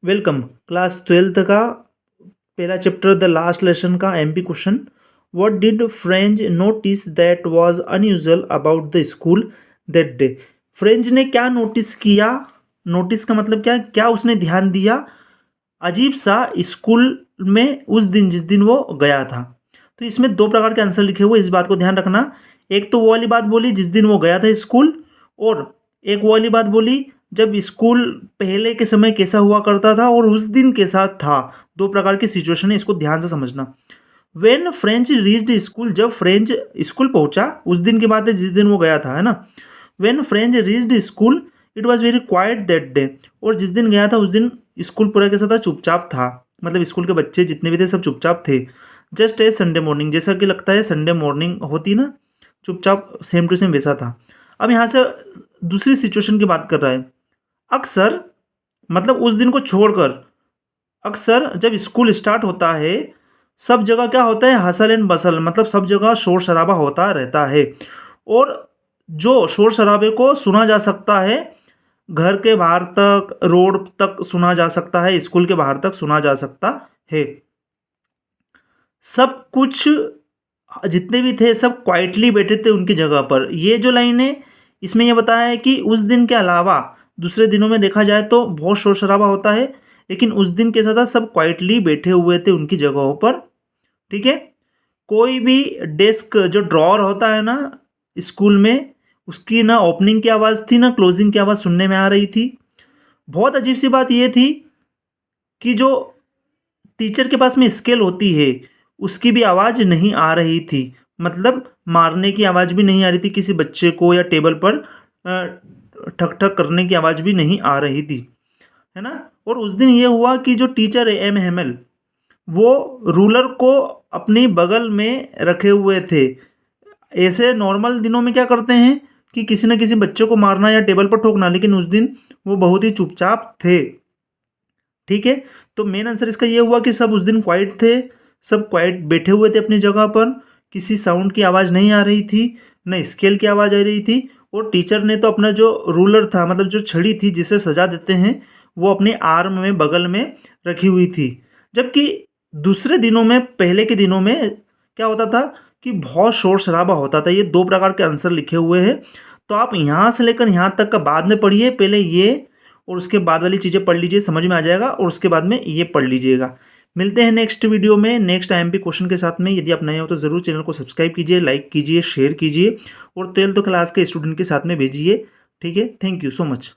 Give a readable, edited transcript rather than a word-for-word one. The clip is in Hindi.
वेलकम क्लास 12th का पहला चैप्टर द लास्ट लेसन का MP question. What did French notice that was unusual about the school that day. French ने क्या नोटिस किया? नोटिस का मतलब क्या उसने ध्यान दिया अजीब सा स्कूल में उस दिन जिस दिन वो गया था। तो इसमें दो प्रकार के आंसर लिखे हुए, इस बात को ध्यान रखना। एक तो वो वाली बात बोली जिस दिन वो गया था स्कूल, और एक वो वाली बात बोली जब स्कूल पहले के समय कैसा हुआ करता था और उस दिन कैसा था। दो प्रकार की सिचुएशन है, इसको ध्यान से समझना। वेन फ्रेंच रीच्ड स्कूल, जब फ्रेंच स्कूल पहुंचा, उस दिन की बात है जिस दिन वो गया था, है ना। When French reached school it was very quite that day, और जिस दिन गया था उस दिन स्कूल पूरा कैसा था, चुपचाप था। मतलब स्कूल के बच्चे जितने भी थे सब चुपचाप थे। जस्ट ए संडे मॉर्निंग, जैसा कि लगता है संडे मॉर्निंग होती ना, चुपचाप सेम टू सेम वैसा था। अब यहाँ से दूसरी सिचुएशन की बात कर रहा है। अक्सर मतलब उस दिन को छोड़कर अक्सर जब स्कूल स्टार्ट होता है सब जगह क्या होता है, हसल एंड बसल, मतलब सब जगह शोर शराबा होता रहता है। और जो शोर शराबे को सुना जा सकता है घर के बाहर तक, रोड तक सुना जा सकता है, स्कूल के बाहर तक सुना जा सकता है। सब कुछ जितने भी थे सब क्वाइटली बैठे थे उनकी जगह पर। ये जो लाइन है इसमें यह बताया है कि उस दिन के अलावा दूसरे दिनों में देखा जाए तो बहुत शोर शराबा होता है, लेकिन उस दिन कैसा था, सब क्वाइटली बैठे हुए थे उनकी जगहों पर। ठीक है। कोई भी डेस्क जो ड्रॉअर होता है ना स्कूल में, उसकी ना ओपनिंग की आवाज़ थी ना क्लोजिंग की आवाज़ सुनने में आ रही थी। बहुत अजीब सी बात यह थी कि जो टीचर के पास में स्केल होती है उसकी भी आवाज़ नहीं आ रही थी। मतलब मारने की आवाज़ भी नहीं आ रही थी किसी बच्चे को, या टेबल पर ठक ठक करने की आवाज़ भी नहीं आ रही थी, है ना। और उस दिन ये हुआ कि जो टीचर है एम हेमल, वो रूलर को अपनी बगल में रखे हुए थे। ऐसे नॉर्मल दिनों में क्या करते हैं कि किसी न किसी बच्चे को मारना या टेबल पर ठोकना, लेकिन उस दिन वो बहुत ही चुपचाप थे। ठीक है। तो मेन आंसर इसका ये हुआ कि सब उस दिन क्वाइट थे, सब क्वाइट बैठे हुए थे अपनी जगह पर। किसी साउंड की आवाज़ नहीं आ रही थी, न स्केल की आवाज़ आ रही थी। और टीचर ने तो अपना जो रूलर था, मतलब जो छड़ी थी जिसे सजा देते हैं, वो अपने आर्म में बगल में रखी हुई थी। जबकि दूसरे दिनों में, पहले के दिनों में क्या होता था कि बहुत शोर शराबा होता था। ये दो प्रकार के आंसर लिखे हुए हैं, तो आप यहाँ से लेकर यहाँ तक का बाद में पढ़िए। पहले ये और उसके बाद वाली चीज़ें पढ़ लीजिए, समझ में आ जाएगा, और उसके बाद में ये पढ़ लीजिएगा। मिलते हैं नेक्स्ट वीडियो में नेक्स्ट आईएमपी क्वेश्चन के साथ में। यदि आप नए हो तो ज़रूर चैनल को सब्सक्राइब कीजिए, लाइक कीजिए, शेयर कीजिए, और 12th क्लास के स्टूडेंट के साथ में भेजिए। ठीक है। Thank you so much.